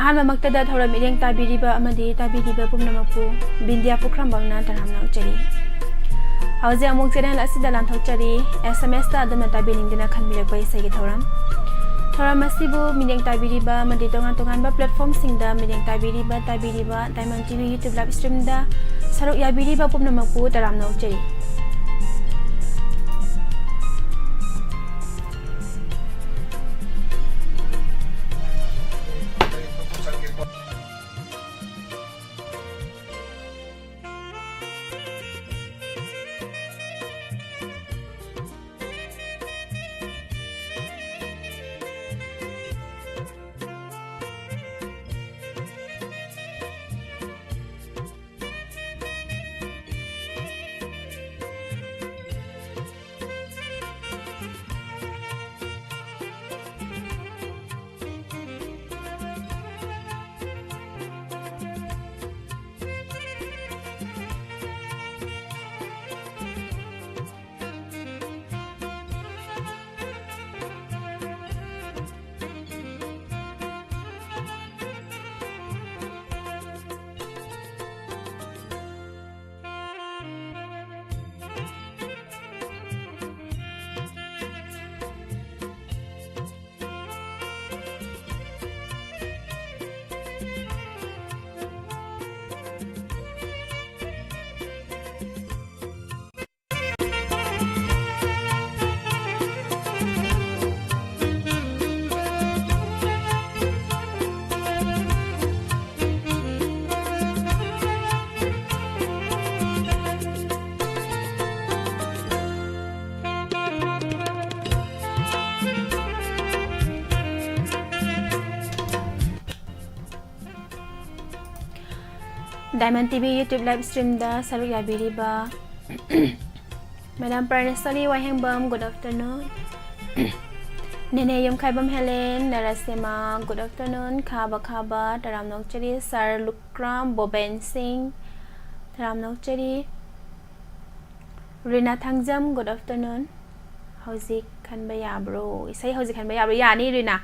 ꯑꯍꯥꯟꯕꯃꯛꯇꯗ ꯊꯧꯔꯝ ꯃꯤꯠꯌꯦꯡ ꯇꯥꯕꯤꯔꯤꯕ ꯑꯃꯗꯤ ꯇꯥꯕꯤꯔꯤꯕ ꯄꯨꯝꯅꯃꯛꯄꯨ ꯕꯤꯟꯗꯤꯌꯥ ꯄꯨꯈ꯭ꯔꯝꯕꯝꯅ ꯇꯔꯥꯝꯅ ꯑꯣꯛꯆꯔꯤ ꯍꯧꯖꯤꯛ ꯑꯃꯨꯛ ꯆꯦꯅꯦꯜ ꯑꯁꯤꯗ ꯂꯥꯟꯊꯣꯛꯆꯔꯤ SMS ꯇ ꯑꯗꯣꯝꯅ ꯇꯥꯕꯤꯅꯤꯡꯗꯨꯅ ꯈꯟꯕꯤꯔꯛꯄ ꯏꯁꯩꯒꯤ ꯊꯧꯔꯝ ꯑꯁꯤꯕꯨ ꯃꯤꯠꯌꯦꯡ ꯇꯥꯕꯤꯔꯤꯕ ꯑꯃꯗꯤ ꯇꯣꯉꯥꯟ ꯇꯣꯉꯥꯟꯕ ꯄ꯭ꯂꯦꯠꯐꯣꯔꯝꯁꯤꯡꯗ ꯃꯤꯠꯌꯦꯡ ꯇꯥꯕꯤꯔꯤꯕ ꯗꯥꯏꯃꯟ TV YouTube ꯂꯥꯏꯚ ꯁ꯭ꯇ꯭ꯔꯤꯝꯗ ꯁꯔꯨꯛ ꯌꯥꯕꯤꯔꯤꯕ ꯄꯨꯝꯅꯃꯛꯄꯨ ꯇꯔꯥꯝꯅ ꯑꯣꯛꯆꯔꯤ Diamond TV YouTube live stream da saruk yabiriba Madam Parnesali Wahengbam, good afternoon. Nene Yom Kaibam Helen, Narasema, good afternoon. Kaba Taram Nokcheri, Sar Lukram, Boben Singh, Taram Nokcheri. Rina Tangjam, good afternoon. Howzik Kanbaya bro. Isay Howzik Kanbaya bro. Yani Rina.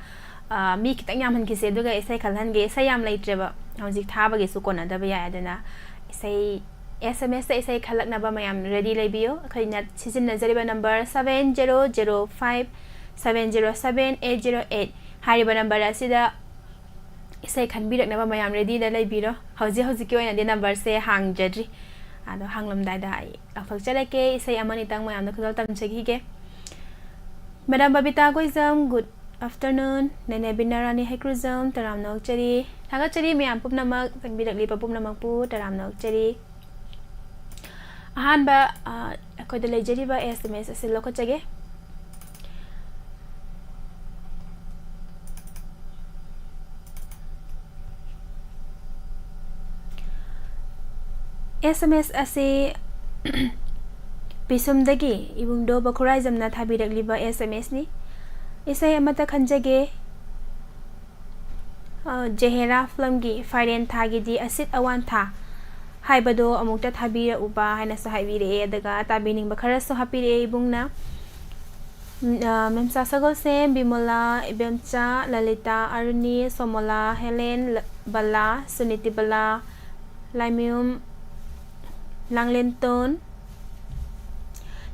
Mi kitang yaman kise duga isay kalhan ge isay yam late reba. Howzik Taba ge sukona dabaya adana. Isay SMS sa isay khalak na ba mayam ready labiyo. Kay na season na zariba number 7005707808. Hariba number asida isay kanbirak na ba mayam ready da labiro. Howzik yo na di number se hang jadri. Ado hanglam dai dai. Afak chalake isay amanitang mayam na kudal tam chagige. Madam Babita Goizam, good afternoon. Nene Binarani Hekruzam, Taram Nokcheri. Tagacheri mayam pupnamak, tagbirak lipa pupnamak pu, Taram Nokcheri. Ahan ba ako dalay jeri ba SMS asil loko chage? SMS asi pisum dagi ibung do bakurai jamna thabirak liba SMS ni isay amata khanjage jehera film gi fairen thagi di asit awan tha haibado amukta thabira uba haina sa haibire daga tabining bakhara so hapire ibungna memsa sagol sem bimola ibemcha lalita aruni somola helen bala suniti bala laimium langlenton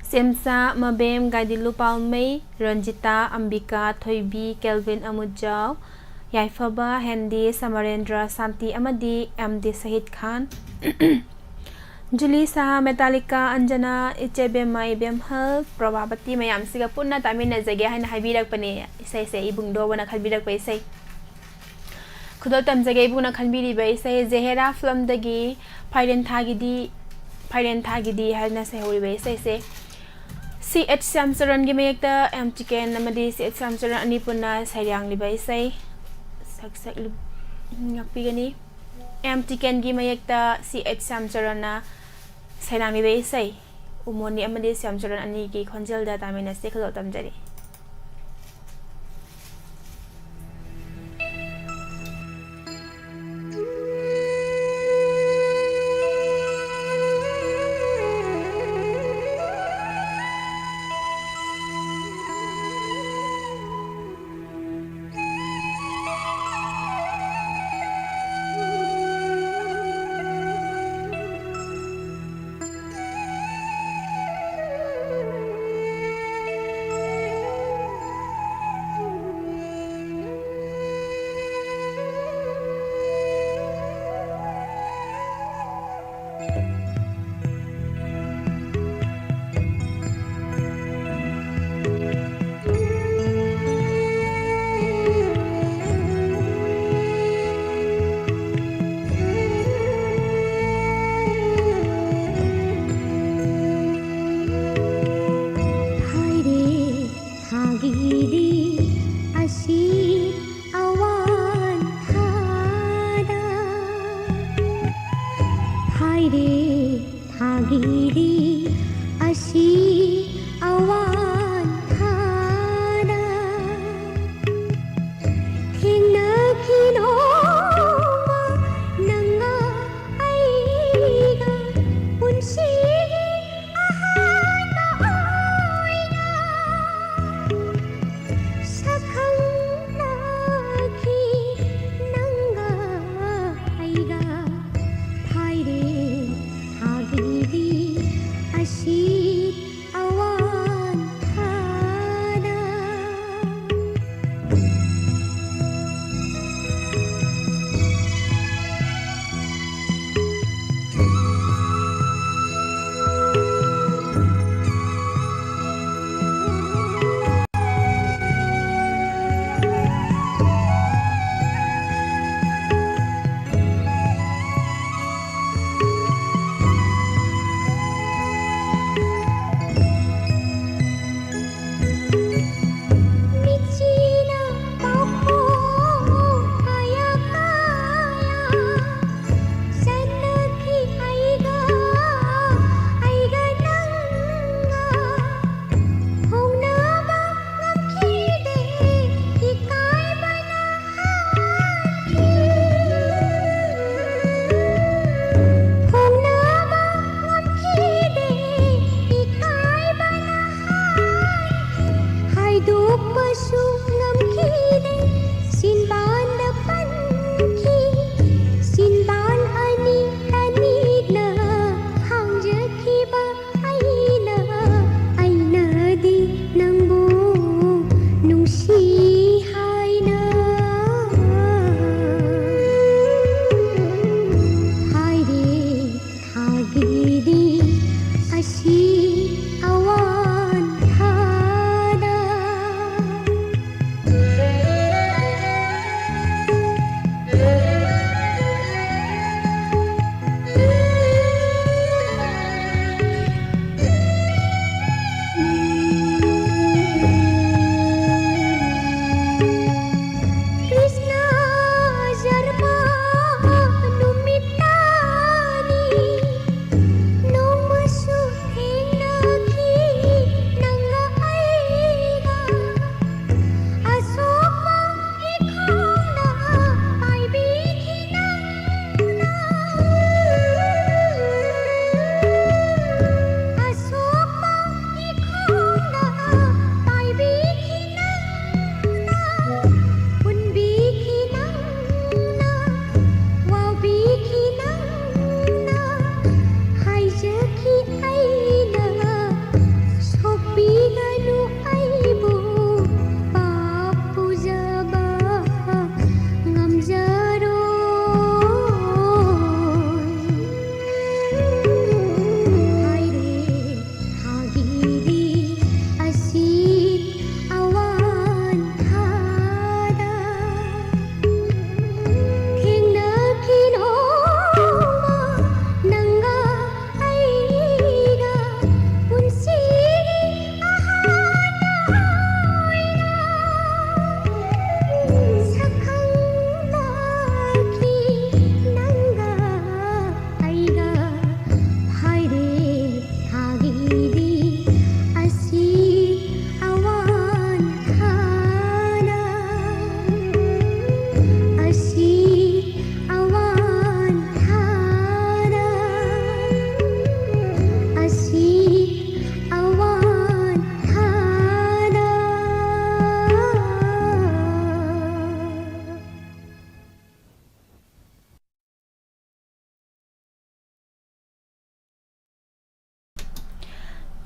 Semsa Mabem Gadilu Palmei Ranjita Ambika Thoibi Kelvin Amujau Yaifaba Hendi Samarendra Santi Amadi MD Sahid Khan Julie Saha Metallica Anjana Ichebema Ibem Hal Probabati Mayam Siga Punna Tamina Zage Haina Habirak Pane Isay Say Ibung Do Wana Kalbirak Bay Say Kudotam Zage Ibuna Kalbiri Bay Say Zehera Flam Dagi Pairen Tagidi Haina Say Hori Bay Say CH Samsaran gi mayekta M chicken namadi CH Samsaran ani punna saryang libai sai sak ngakpi gani M chicken gi mayekta CH Samsaran na saryang libai sai umoni amadi Samsaran ani gi khonjel da tamina se khalo tamjari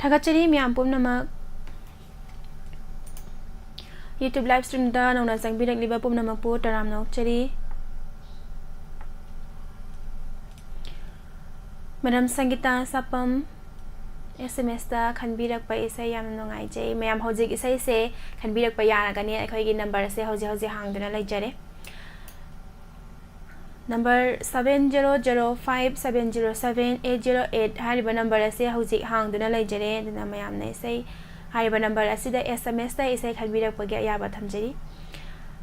Thakachari miyam pumnamak YouTube live stream da nongna sangbirak liba pumnamak po taram nok chari Madam Sangita Sapam SMS da khanbirak pa isai yam nongai jai mayam hojik isai se khanbirak pa yana gani akhoi gi number se hoji hangduna laijare number 7005707808 hariba number ase hojik hangduna laijare duna mayam na isai hariba number asida SMS da isai khanbirak pa ya ba thamjari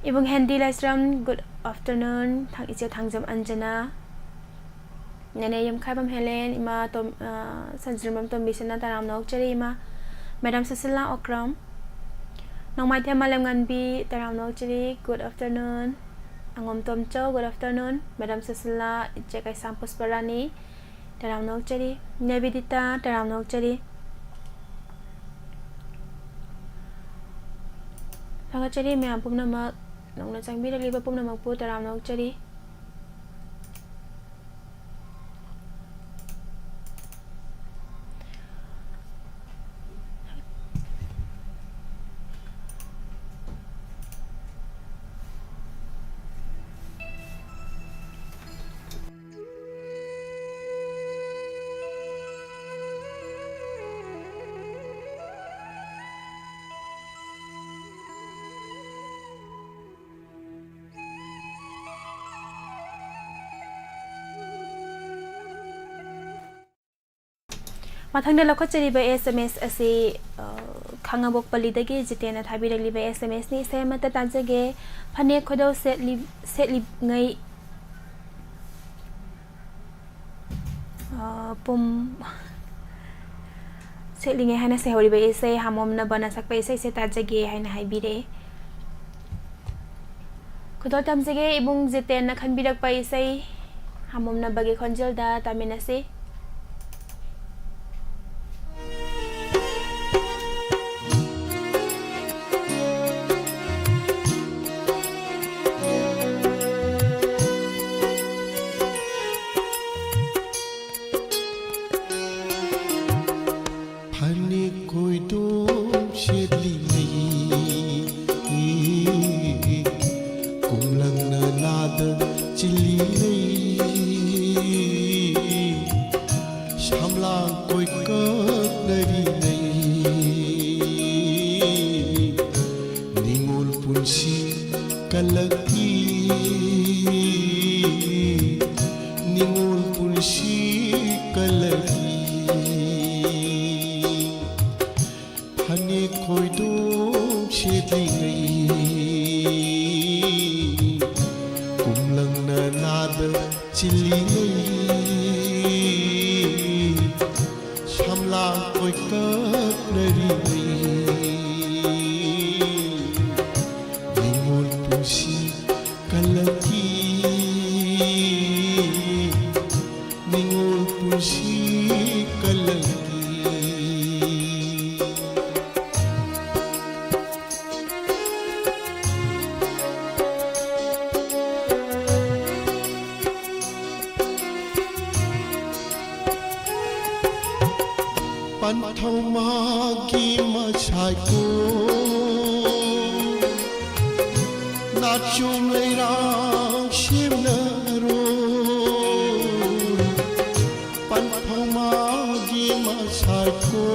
ibung Handy Laisram good afternoon thang iche thangjam Anjana Nene yam khaibam Helen ima tom sanjrimam tom bisana taram nok chari ima Madam Cecilia Okram Nongmai the malam nganbi taram nok chari good afternoon Angom tom cho good afternoon Madam Cecilia iche kai sampus parani taram nok chari Nevidita taram nok chari Thanga chari me apum namak nongna changbi rak liba pum namak pu taram nok chari Mathangda lokho chariba SMS asi khangabok palidagi jitena thabirak liba SMS ni semata tanjage phane khodo set li ngai pum setli ngai hana se horiba ese hamom na bana sakpa ese se tajage haina haibire khodo tamjage ibung jitena khanbirak pa ese hamom na bage khonjal da tamina se shedli nei kumlang na nada chili nei shamlang koi kak nari nei ningol punsi kalaki ningol punsi kalaki hane koi do shedli nei kumlang na nada chili nei shamlang koi kak nari ningol punsi kalaki ningol punsi kalaki pan thau ma ki ma chai ko na chum lei rang shim na ro pan thau ma ki ma chai ko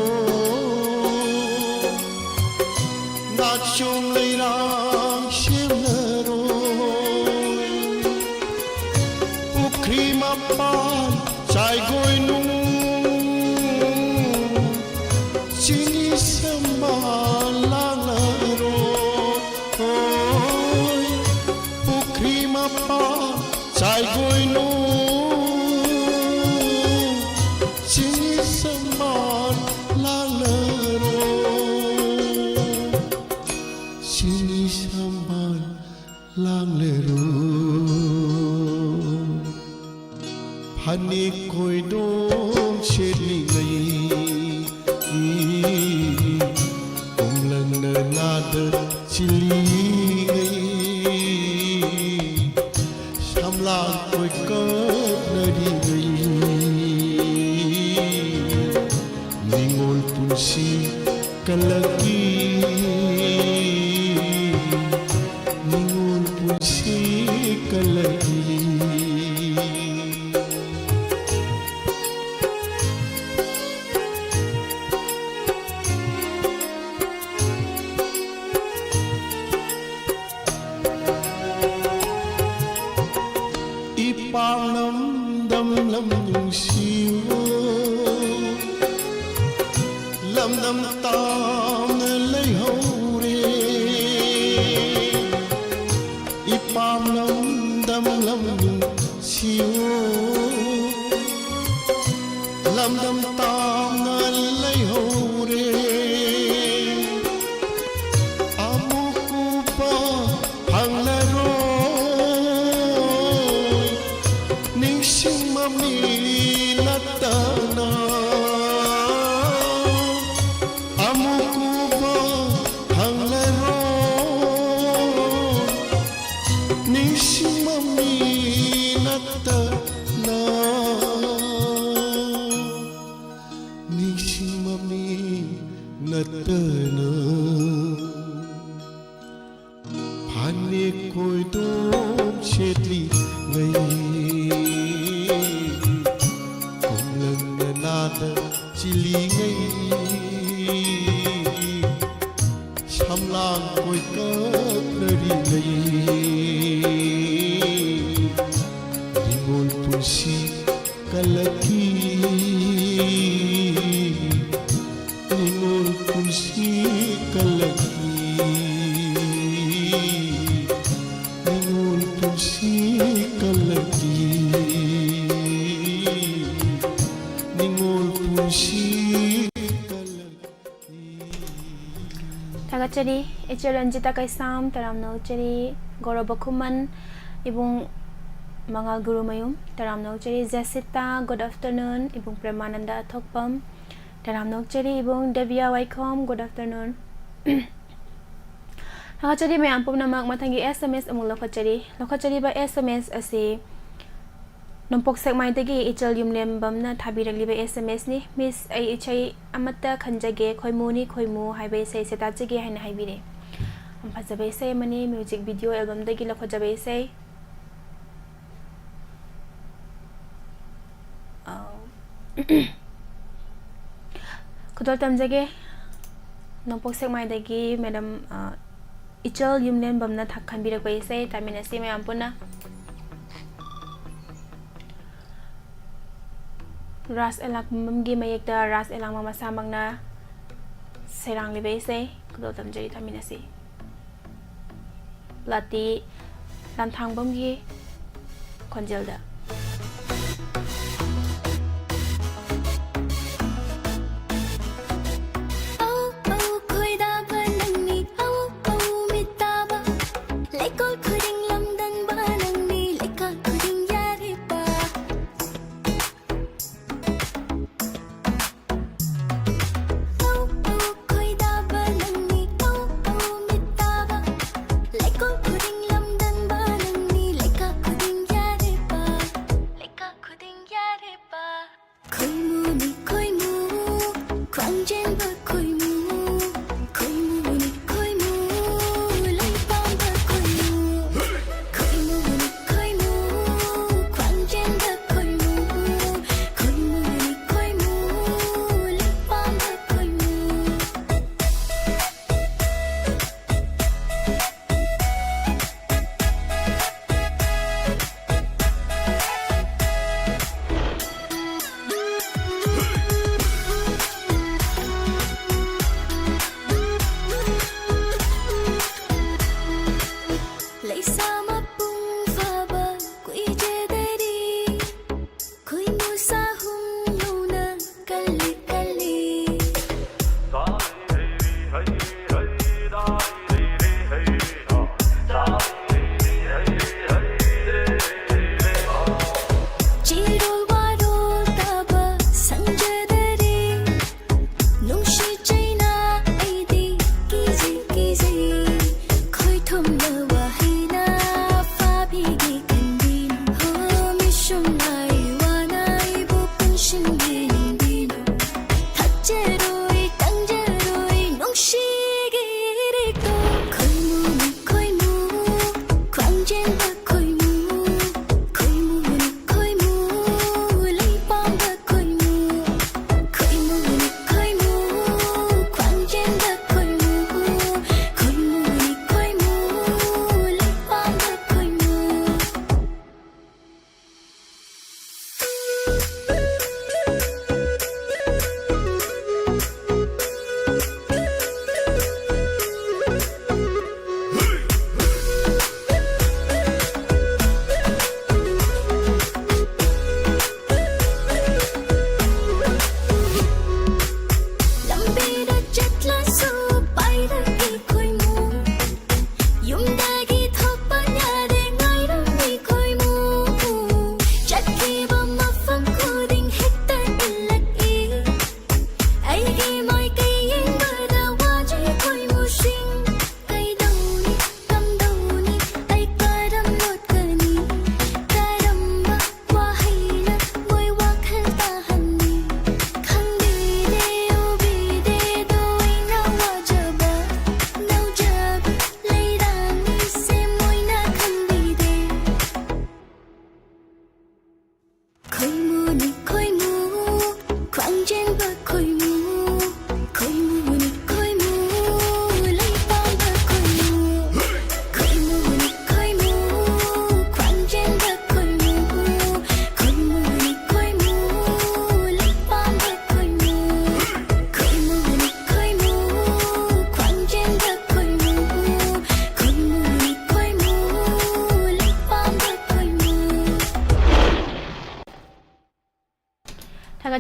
na chum lei rang shim na ro ukri ma pan chai goi nu chini sama lalaro oi pukri mapa chai goi no chini sama lalaro chini sama lalaro phani koi do cheli nai kumlang na nada chili shamlang koi kak nari ningol punsi kalaki ningol punsi kalaki Ipalam dam lam yung siwo lam dam tam na lay hore Ipalam dam lam yung siwo lam dam tam na lay hore amo ko pa hang laro mami latana amuku ba hanglaro nishi mami latana nishi mami latana phane koi do chetli ngai chili ngay shamlang koi kak nari ngay ningol punsi kalaki ningol punsi kalaki ningol punsi kalaki Tagachari echaranjita kay sam taram nauchari gorobakuman ibung mga guru mayum taram nauchari Jasita good afternoon ibung Premananda Athokpam taram nauchari ibung Devya Waikom good afternoon Tagachari may ampum na matanggi SMS among lokachari ba SMS asi Nompok sekmai tagi ichal yumlem bamna thabiragli SMS ni Miss Eshei amata khanjage khoimu haibe sei setachige haina haibire ampajabe sei mani music video album dagi lakhojabe sei kudol tamjage nompok sekmai dagi madam ichal yumlem bamna thakhanbiragbe sei tamina sei mayam puna ras elak mamgi mayekta ras elang mama samangna serang libe se kudo tamjari thamina si lati lanthang bamgi konjelda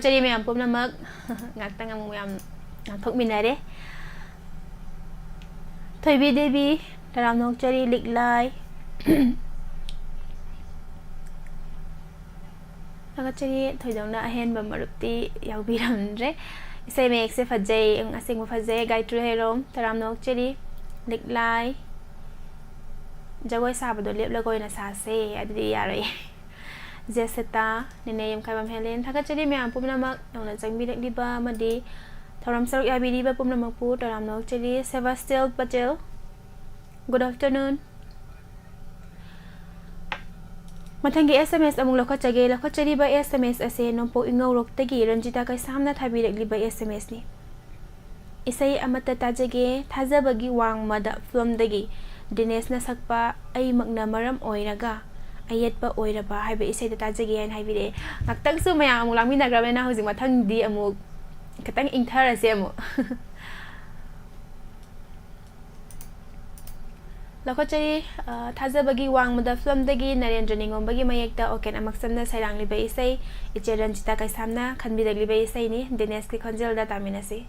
Jadi mayam pum namak ngata ngamung mayam thok minare thoi bi debi dalam nok cari lik lai naga cari thoi dong na hen ba maruti yaw bi ram re sei me se phajai ang asing mo phajai gai tru herom dalam nok cari lik lai jagoi sa ba do lep la goi na sa se adri yare Jeseta nene yam kaibam helen thakachari me ampum namak nongna jangbi lekliba madi thoram saruk yabidi ba pum namak pu taram nok chali Sevastil Patel. Good afternoon. Mathangi SMS amung lokhachari ba SMS ase nompo ingaw roktagi Ranjita kai samna thabi lekliba SMS ni. Isai amata tajage thajabagi wangmada filmdagi Dinesh na sakpa ay magna maram oiraga ayat pa oiraba haiba isai da tajage yan haibire ngaktang su maya amung langmi nagrabe na hojing mathang di amuk katang ingthara se amu Lokochari thajabagi wangmada filmdagi Narendra Ningombagi mayekta oken amaksamna sairangli ba isai iche Ranjita kai samna khanbidagli ba isai ni Dinesh ki khonjel da taminase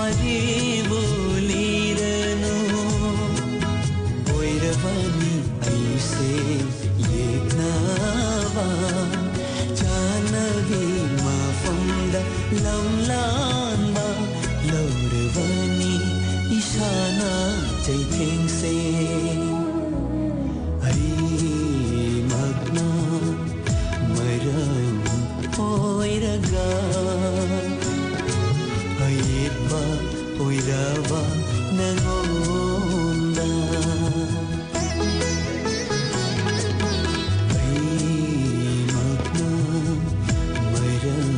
वारीबुलिरनु ओइरबनी ऐसे येक्नवा जानवी मफंदा लमलानबा लौरबनी इशाना चैथेंसे मग्ना मरम ओइरगा अयेबा ओइरबा नंगोंदा मग्ना मरम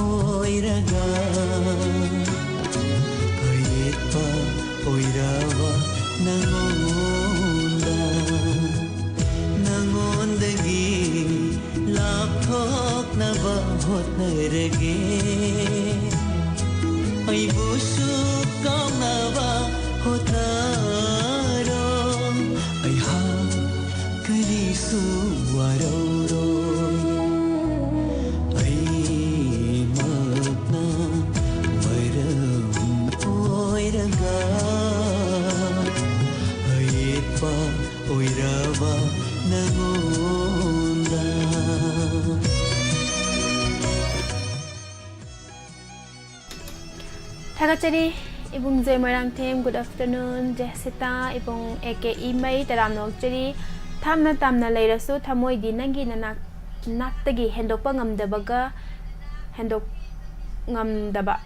ओइरगा अयेबा ओइरबा नंगोंदा नंगोंदगी लापथोक्नबा होत्नरगे अयबुसु कामनबा होत्नरो अयहा करिसु वरौरो अयमग्ना मरम ओइरगा अयेबा ओइरबा नंगोंदा Thakachari ibung Joy Marang Team, good afternoon, Jessica ibung Eke Imay Taram Nokchari Tamna Tamna Layrasu Tamoy di Nangi Nanak Naktagi Hendokpa Ngamdabaga Hendok Ngamdaba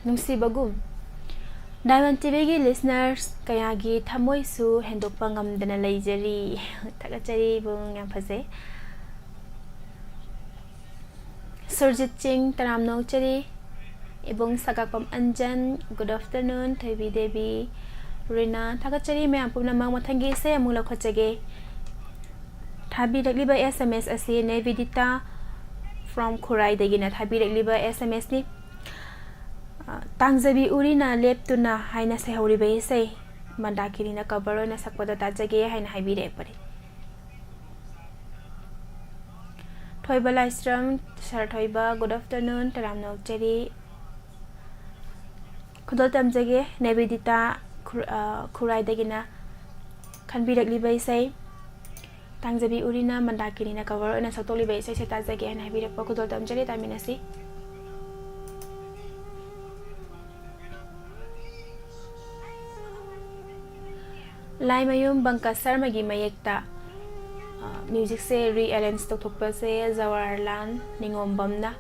Nungsi Bagum Diamond TV listeners Kayagi Tamoy Su Hendokpa Ngamdana Layjari Thakachari ibung Yampase Surjit Ching Taram Nokchari Ibong Sagakpam Anjan, good afternoon, Toby Devi, Rina, Thakachari, may apum namang matanggi sa amula kotsage. Thabi dagliba SMS asi Nevidita from Kurai Dagina, Thabi dagliba SMS ni. Tangzabi urina lep to na haina sa hori ba say. Mandakiri na kabaro na sakpada tajage haina haibire pare. Toyba Lystrom, Sir Toyba, good afternoon, Taram Nokchari. Kudol tamjage Nevedita Kurai Dagina Kanbirak Libay say Tangzabi Urina Mandakiri na cover and a Sotoli Bay say Tajage and I beat a Pokudol Tamjari Taminasi Laimayum Bankasar Magi Mayekta Music say rearrange to Tokpa say Zawarlan Ningom Bamna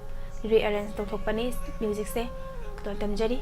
rearrange to Topanis Music say Kudol Tamjari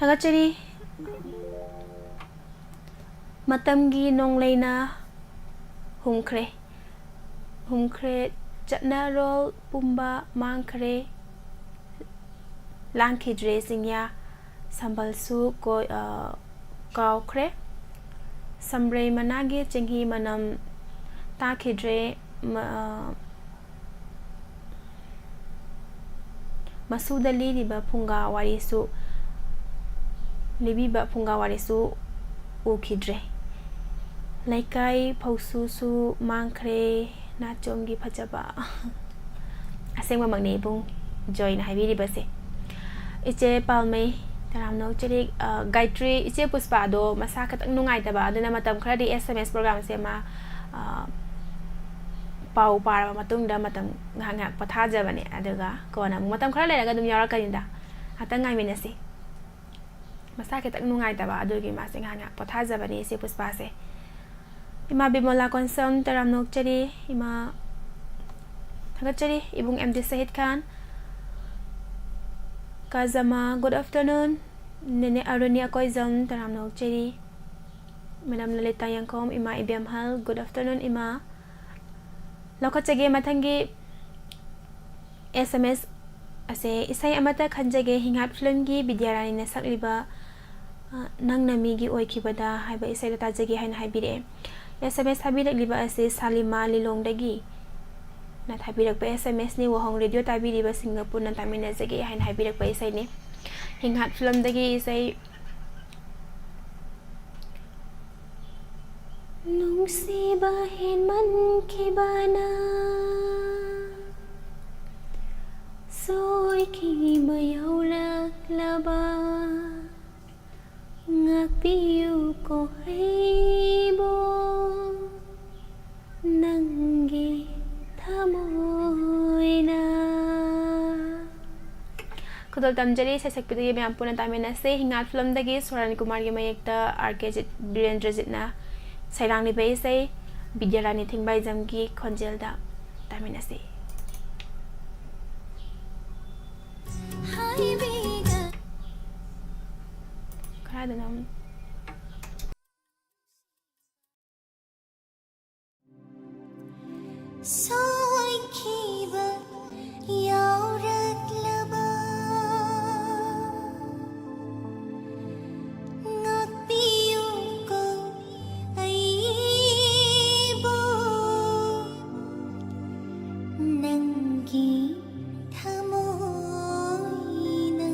ꯊꯥꯒꯠꯆꯔꯤ ꯃꯇꯝꯒꯤ ꯅꯣꯡꯂꯩꯅ ꯍꯨꯝꯈ꯭ꯔꯦ ꯆꯠꯅꯔꯣꯜ ꯄꯨꯝꯕ ꯃꯥꯡꯈ꯭ꯔꯦ ꯂꯥꯟꯈꯤꯗ꯭ꯔꯦ ꯆꯤꯡꯌꯥ ꯁꯝꯕꯜꯁꯨ ꯀꯥꯎꯈ꯭ꯔꯦ ꯁꯝꯕ꯭ꯔꯩ ꯃꯅꯥꯒꯤ ꯆꯤꯡꯍꯤ ꯃꯅꯝ ꯇꯥꯈꯤꯗ꯭ꯔꯦ ꯃꯁꯨꯗ ꯂꯤꯕꯤꯕ ꯐꯨꯡꯒꯥ ꯋꯥꯔꯤꯁꯨ ꯎꯈꯤꯗ꯭ꯔꯦ ꯂꯩꯀꯥꯏ ꯐꯧꯁꯨꯁꯨ ꯃꯥꯡꯈ꯭ꯔꯦ ꯅꯥꯆꯣꯝꯒꯤ ꯐꯖꯕ ꯑꯁꯦꯡꯕꯃꯛꯅꯤ ꯏꯕꯨꯡ ꯖꯣꯏꯅ ꯍꯥꯏꯕꯤꯔꯤꯕꯁꯦ ꯏꯆꯦ ꯄꯥꯜꯃꯩ ꯇꯔꯥꯝꯅ ꯎꯆꯔꯤ ꯒꯥꯏꯇ꯭ꯔꯤ ꯏꯆꯦ ꯄꯨꯁꯄꯥꯗꯣ ꯃꯁꯥ ꯈꯤꯇꯪ ꯅꯨꯡꯉꯥꯏꯇꯕ ꯑꯗꯨꯅ ꯃꯇꯝ ꯈꯔꯗꯤ SMS ꯄ꯭ꯔꯣꯒ꯭ꯔꯥꯝꯁꯦ ꯃꯥ ꯄꯥꯎ ꯄꯥꯔꯕ ꯃꯇꯨꯡꯗ ꯃꯇꯝ ꯉꯥꯏꯍꯥꯛ ꯄꯣꯊꯥꯖꯕꯅꯦ ꯑꯗꯨꯒ ꯀꯣꯟꯅ ꯑꯃꯨꯛ ꯃꯇꯝ ꯈꯔ ꯂꯩꯔꯒ ꯑꯗꯨꯝ ꯌꯥꯎꯔꯛꯀꯅꯤꯗ ꯉꯥꯛꯇꯪ ꯉꯥꯏꯃꯤꯟꯅꯁꯤ ꯃꯁꯥ ꯈꯤꯇꯪ ꯅꯨꯡꯉꯥꯏꯇꯕ ꯑꯗꯨꯒꯤ ꯃꯥꯁꯦ ꯉꯥꯏꯍꯥꯛ ꯄꯣꯊꯥꯖꯕꯅꯦ ꯏꯆꯦ ꯄꯨꯁꯄꯥꯁꯦ Ima Bimola Konsam Taramnok Chari Ima Thagachari Ibung MD Sahid Khan Kazama good afternoon Nene Arunia Koizam Taramnok Chari Madam Lalita Yangkom Ima Ibiamhal good afternoon Ima Lokachage Matangi SMS Ase Isai Amata Khanjage Hingat Filmgi Bidyarani Nasakliba Nang Namigi Oikibada Haiba Isai Tajagi Hain Haibire SMS Habirikliba Ase Salima Lilongdagi Na Habirak SMS ni Wahong Radio Tabiriba Singapore Na Tamina Zagi Hain Habirak Isai ni Hingat Film Dagi Isai Nungsiba Hinman Kibana Soy Kiba Yaulak Laba Ngapiu ko haibo Nanggi thamoy na Kudol tamjari sa sakpito yung mayampo ng tamin na si Hingat Film Dagi Surani Kumar yung mayekta Arkejit Birendrajit na Sairang ni Baysay Bidyarani Tingbay Zamgi Konjel da tamin na si Karado naman Soy kiba yaurat laba Ngapiu ko aibo Nanggi thamoy na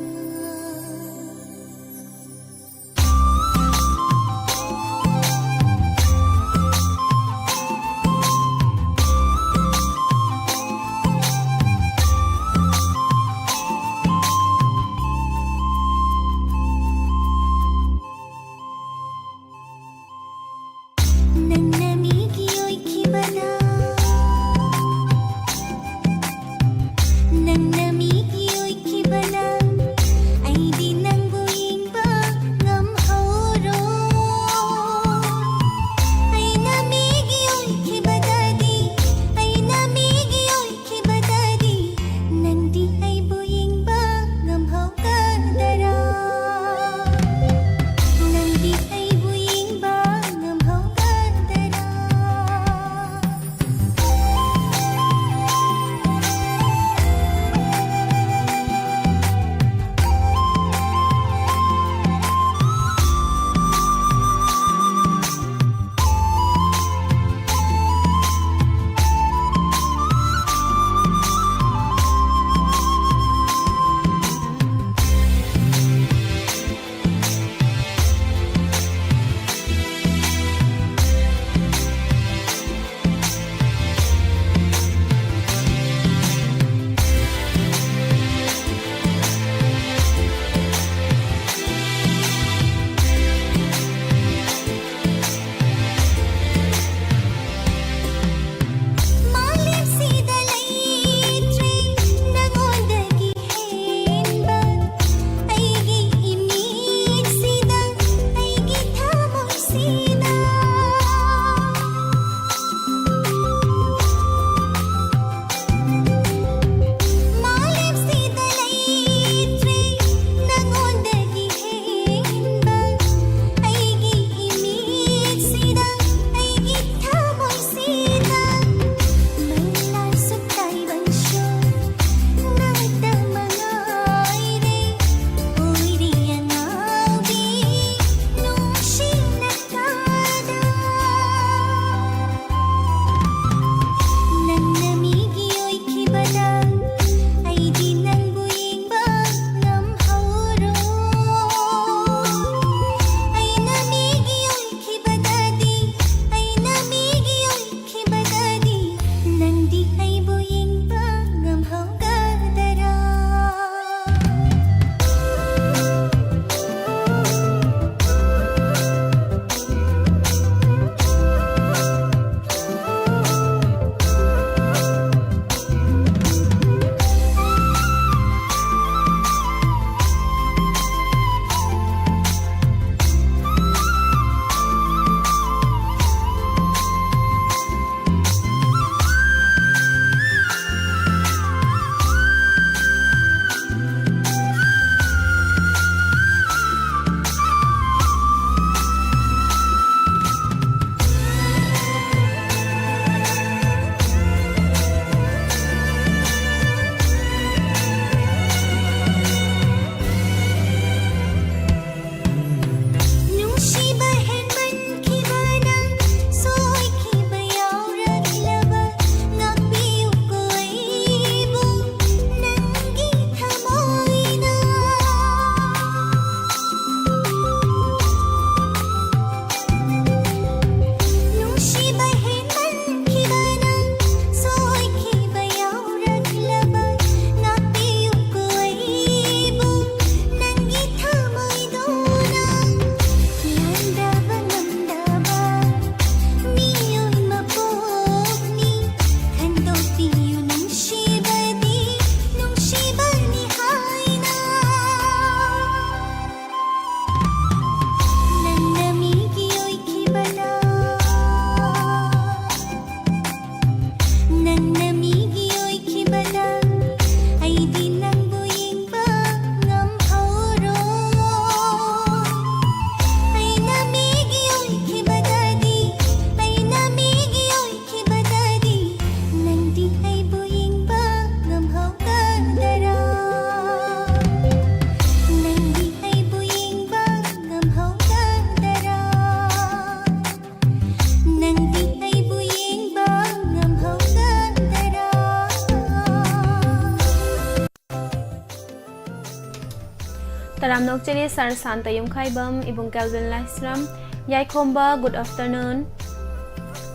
Taram Nokcheri Sar Santa Yum Khaibam Ibung Calvin Lasram Yai Komba good afternoon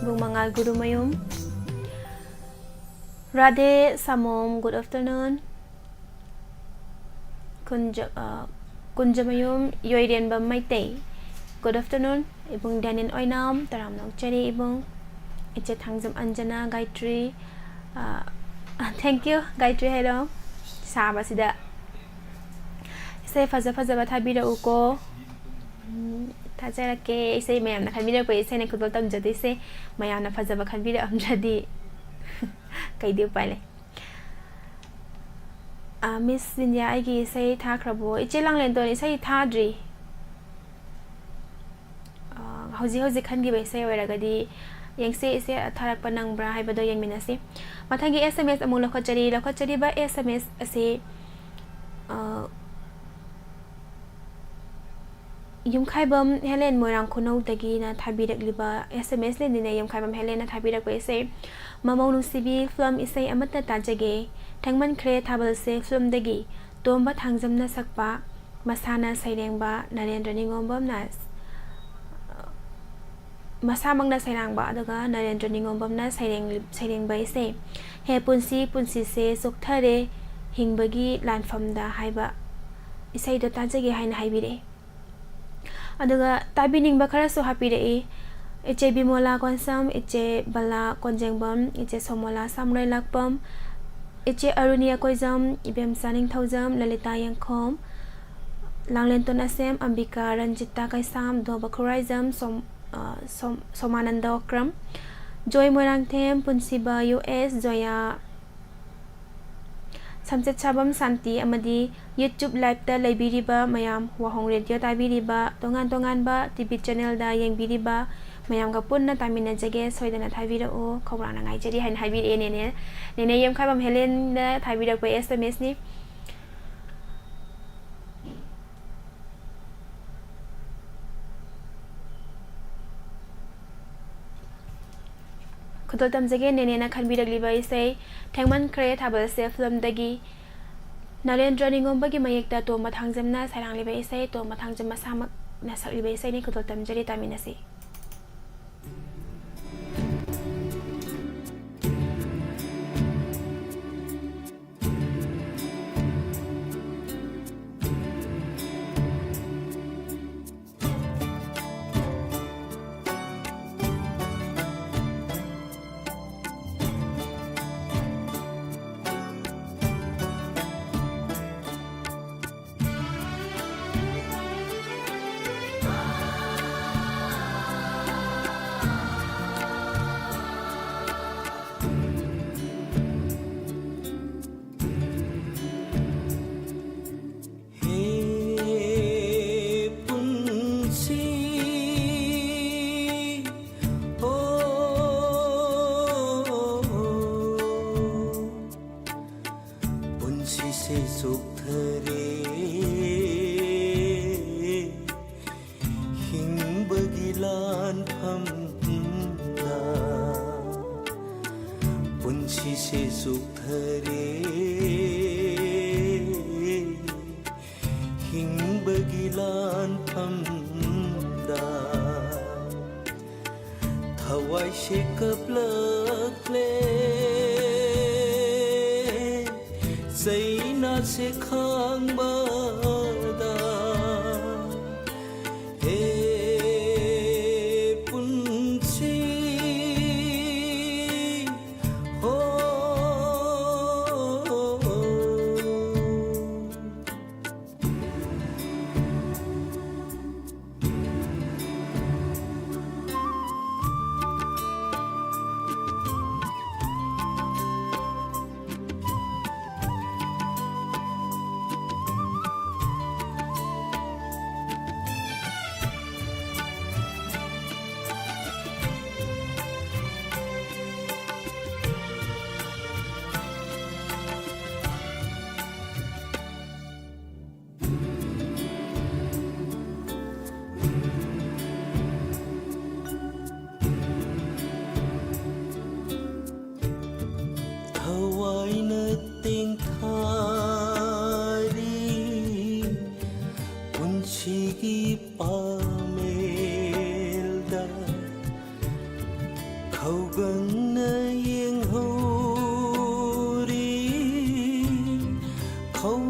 Bung Mangal Guru Mayum Radhe Samom good afternoon Kunjamayum Yoirian Bam Maite good afternoon Ibung Danin Oinam Taram Nokcheri Ibung Iche Thangzam Anjana Gayatri thank you Gayatri hello Saba Sida Say Faza Bathabira Uko Tajarake say Mayam Nakabira Pay Sene Kudotam Jadi say Mayana Faza Bakabira Amjadi Kaidu Pale Miss Vinya Igi say Takrabo Ichilang Lendon say Tadri Hosi can give a say where Ragadi Yang say is a Tarak Panang Bra Hibado Yang Minasi Matangi SMS Amulakachari by SMS say Yum Kaibam Helen Morang Kuno Dagina Tabidak Liba SMS Lendina Yum Kaibam Helena Tabidak Way say Mamonu Sibi Flum is say Amata Tajage Tangman Kre Tabal say Flum Dagi Tomba Tangzam na Sakpa Masana Sairangba Narendra Ningombam Nas Masamang na Sairangba Daga Narendra Ningombam na Sairang by say He Punsi say Suktare Hingbagi Landfam da Haiba Isay do Tajage Hain Haibide Aduga tabining bakara so happy de Eche bimola konsam Eche bala konjengbam Eche somola samray lakpam Eche arunia koizam Ibem saning thauzam Lalita yangkom Langlenton asem Ambika Ranjita kaisam Do bakuraizam Somananda okram Joy morang tem Punsiba US Joya Samset Sabam Santi Amadi YouTube live da Laibiriba Mayam Wahong Radio Tabiriba Tongan ba TV channel da Yang Biriba Mayam Gapun na Tamina Jage Soida na Tabira o Kaurana Ngai Jadi Han Habir Nene Yam Kabam Helen da Tabira ko SMS ni Kudol tam jage nene na khan birak liba isay Thangman Kre Tabal se film dagi Narendra Ningombagi mayekta to mathangzam na sarang liba isay to mathangzam masamak na sak liba isay ni kudol tam jari taminasi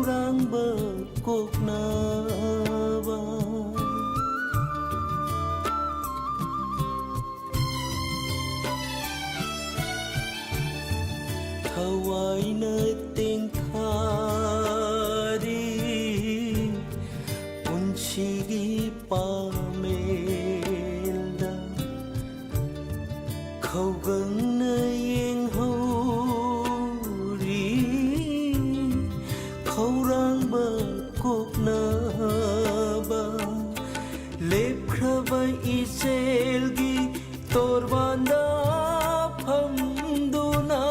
rang bờ cuộc na ba Hawaii nơi tiếng kha đi unchigi pa mel da khâu gần nơi yên hậu ri khâu rang bờ cuộc na ba lep khavai iselgi torbanda pham duna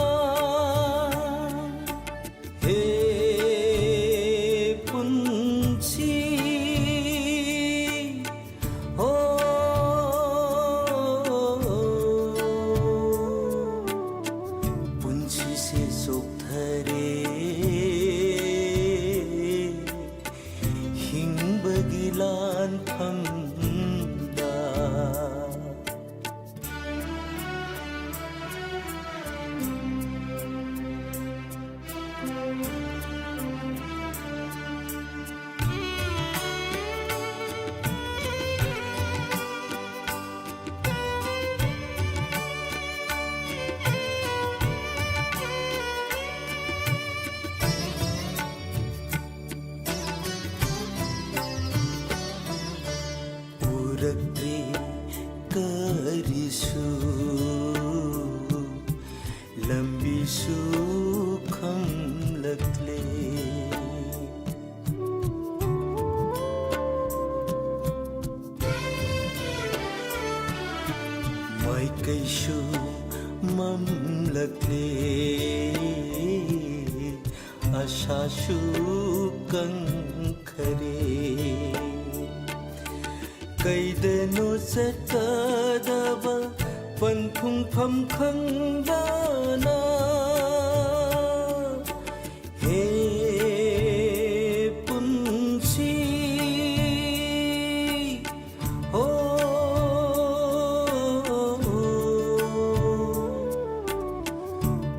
Karisu lambisu khamlakle mai kaishu mamlakle ashashu kankhare Kaideno setadaba panphung pham khangbana he punsi ho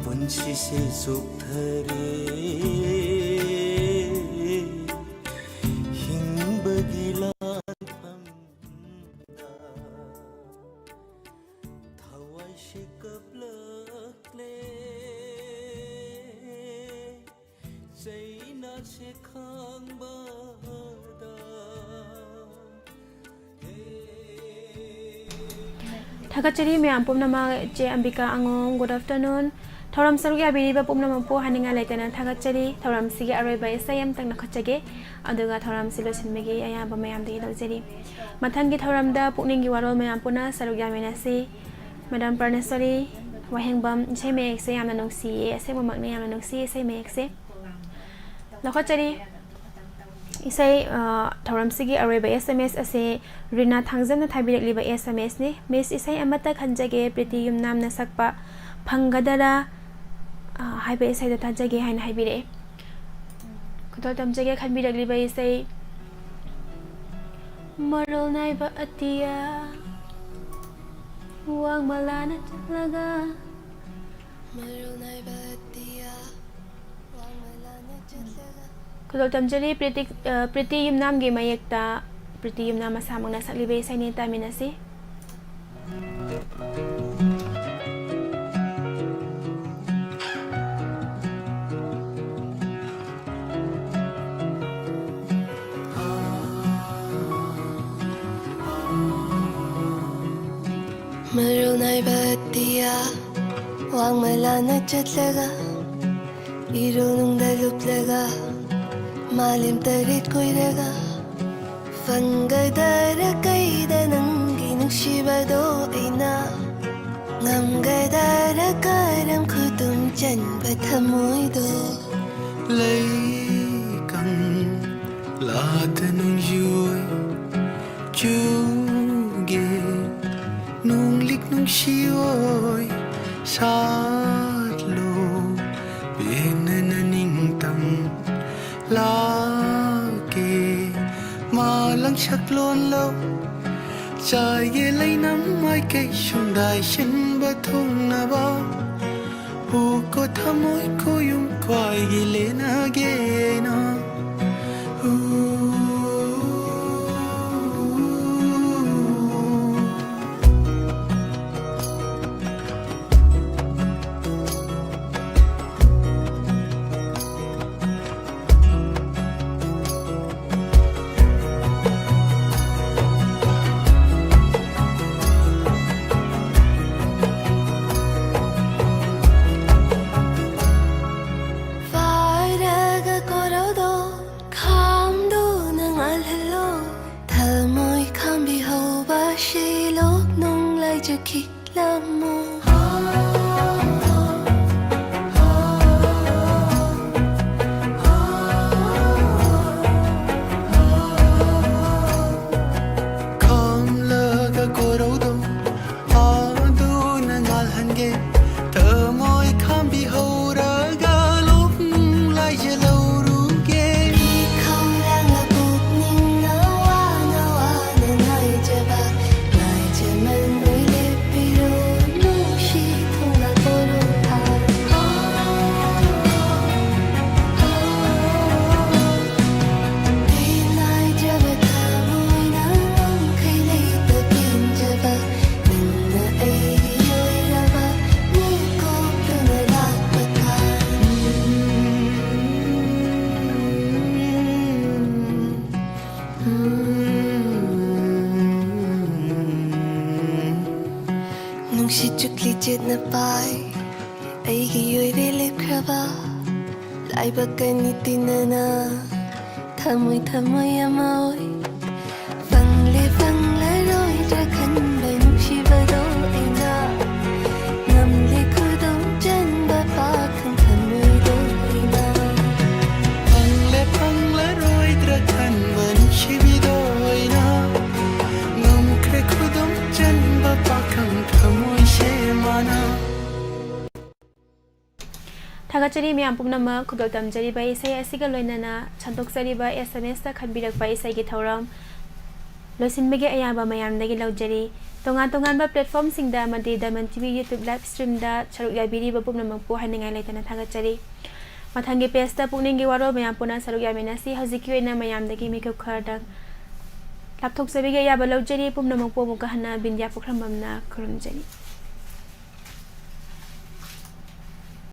punsi se suk thare hing bagila Thakachari me ampum nama je Ambika angong good afternoon thoram sarugi abiriba pum nama po haninga laitana thakachari thoram sigi areba sayam tang nakhachage aduga thoram silo sinmegi aya ba mayam de lojeri mathangi thoram da pukningi warol mayam puna sarugi amenasi Madam Parnesori wahengbam Eshei me ekse yamna nongsi ese momakne yamna nongsi Eshei me ekse nakhachari Eshei thoram sigi areba SMS ase Rina thangzamna thabirakliba SMS ni Miss Eshei amata khanjage Priti yumnam na sakpa phangadara haiba Eshei da thajage haina haibire kudol tamjage khanbirakliba Eshei marol naiba atia wang malana chatlaga marol naiba atia wang malana chatlaga kudol tamjali Priti yumnam ge mayekta Priti yumnam masamang nasakliba Eshei ni taminasi Marol naiba atia wang malana chatlaga irunung daluplaga malim tarit koiraga fangadara kaida nangi nungsibado aina ngamgadara karam khutum chanba thamoido lấy căng lada nung yui chu ge nung lik nung shioi sát lo bên ning tâm la ke ma lang chắc lon lâu trời ghé lấy nắm mai cây sông đài xin bờ thung na ba hu có thăm mối cô yum quay ghé lên ghé na จะคิดละมัวจิตน่ะไปไอ้กี่ย้อยได้เล็กครับว่าหลายบักกันนิดนึงนะทำไมยังไม่ฟังเลยร้อยจะขันไปนุ่งชีวะโดไอ้น่างำเลยคือต้องจันบะปาขันทำไมโดไอ้น่าฟังเลยร้อยจะขันไปนุ่งชีวะโดไอ้น่างำเลยคือต้องจันบะปาขันทำไมถ้าก็จะได้มีอันปุ่มน้ำมือคุณดอกดำจะได้ใบเสียสิกันเลยนะฉันตกจะได้ใบ SMS แต่ขันบิดใบใส่กี่เท่าไรแล้วสินไม่เกี่ยบไม่ยามได้กี่เราจะได้ตรงงานแบบแพลตฟอร์มสิ่งใดมันดีแต่มันทีวียูทูบไลฟ์สตรีมได้ฉลุยาบีดีแบบปุ่มน้ำมือปูให้ในไงเลยแต่ถ้าก็จะได้มาทางกี่เพจแต่ปุ่มนี้กี่ว่าเราไม่ยามปุ่มนั้นฉลุยามีนะสิเขาจะคิดว่าไม่ยามได้กี่มีเขาขาดดังรับทุกสิ่งไม่เกี่ยบเราจะได้ปุ่มน้ำมือปูมุกหันหน้าบินยาพวกคำบำนาครุนจะได้